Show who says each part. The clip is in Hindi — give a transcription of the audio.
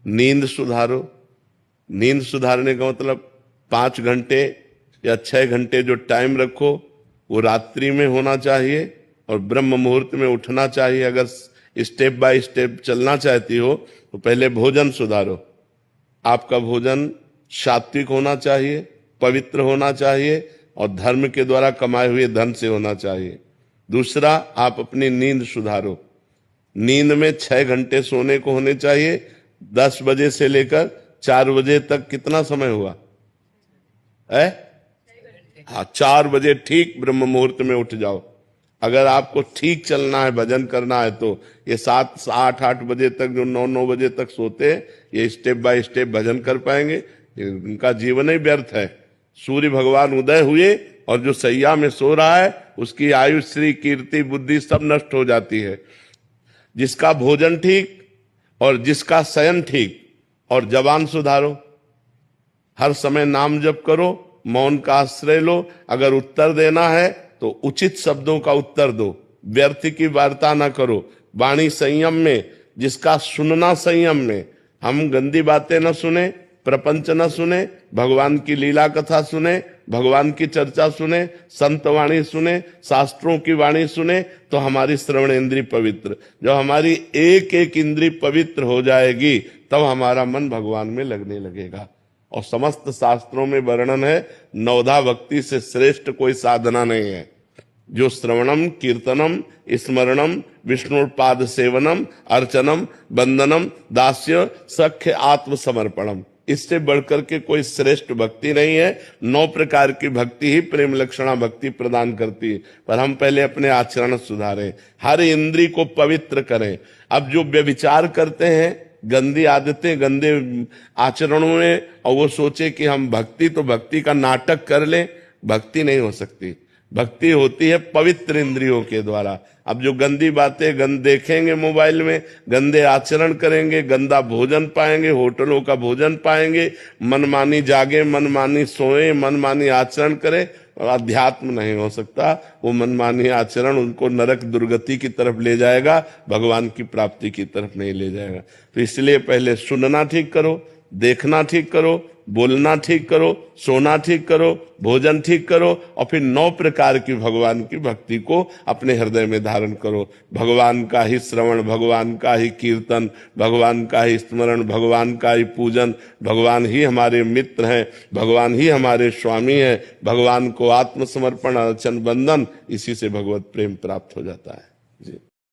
Speaker 1: नींद सुधारो। नींद सुधारने का मतलब 5 घंटे या 6 घंटे जो टाइम रखो वो रात्रि में होना चाहिए और ब्रह्म मुहूर्त में उठना चाहिए। अगर स्टेप बाय स्टेप चलना चाहती हो तो पहले भोजन सुधारो। आपका भोजन सात्विक होना चाहिए, पवित्र होना चाहिए और धर्म के द्वारा कमाए हुए धन से होना चाहिए। दूसरा, आप अपनी नींद सुधारो। नींद में 6 घंटे सोने को होने चाहिए। 10 बजे से लेकर 4 बजे तक कितना समय हुआ है? हाँ, 4 बजे ठीक ब्रह्म मुहूर्त में उठ जाओ। अगर आपको ठीक चलना है, भजन करना है, तो ये 7, 8 बजे तक जो 9 बजे तक सोते हैं, ये स्टेप बाय स्टेप भजन कर पाएंगे? उनका जीवन ही व्यर्थ है। सूर्य भगवान उदय हुए और जो सैया में सो रहा है उसकी आयु, श्री, कीर्ति, बुद्धि सब नष्ट हो जाती है। जिसका भोजन ठीक और जिसका शयन ठीक और जबान सुधारो। हर समय नाम जप करो, मौन का आश्रय लो। अगर उत्तर देना है तो उचित शब्दों का उत्तर दो, व्यर्थ की वार्ता ना करो। वाणी संयम में, जिसका सुनना संयम में। हम गंदी बातें न सुने, प्रपंच न सुने, भगवान की लीला कथा सुने, भगवान की चर्चा सुने, संत वाणी सुने, शास्त्रों की वाणी सुने, तो हमारी श्रवण इंद्री पवित्र। जब हमारी एक एक इंद्री पवित्र हो जाएगी तब हमारा मन भगवान में लगने लगेगा। और समस्त शास्त्रों में वर्णन है, नवधा भक्ति से श्रेष्ठ कोई साधना नहीं है। जो श्रवणम, कीर्तनम, स्मरणम, विष्णुपाद सेवनम, अर्चनम, वंदनम, दास्य, सख्य, आत्मसमर्पणम, इससे बढ़कर के कोई श्रेष्ठ भक्ति नहीं है। 9 प्रकार की भक्ति ही प्रेम लक्षणा भक्ति प्रदान करती है। पर हम पहले अपने आचरण सुधारें, हर इंद्री को पवित्र करें। अब जो व्यभिचार करते हैं, गंदी आदतें, गंदे आचरणों में, और वो सोचे कि हम भक्ति, तो भक्ति का नाटक कर लें, भक्ति नहीं हो सकती। भक्ति होती है पवित्र इंद्रियों के द्वारा। अब जो गंदी बातें देखेंगे मोबाइल में, गंदे आचरण करेंगे, गंदा भोजन पाएंगे, होटलों का भोजन पाएंगे, मनमानी जागे, मनमानी सोए, मनमानी आचरण करें, और अध्यात्म नहीं हो सकता। वो मनमानी आचरण उनको नरक दुर्गति की तरफ ले जाएगा, भगवान की प्राप्ति की तरफ नहीं ले जाएगा। तो इसलिए पहले सुनना ठीक करो, देखना ठीक करो, बोलना ठीक करो, सोना ठीक करो, भोजन ठीक करो, और फिर 9 प्रकार की भगवान की भक्ति को अपने हृदय में धारण करो। भगवान का ही श्रवण, भगवान का ही कीर्तन, भगवान का ही स्मरण, भगवान का ही पूजन, भगवान ही हमारे मित्र हैं, भगवान ही हमारे स्वामी हैं। भगवान को आत्मसमर्पण, अर्चन, वंदन, इसी से भगवत प्रेम प्राप्त हो जाता है। जी।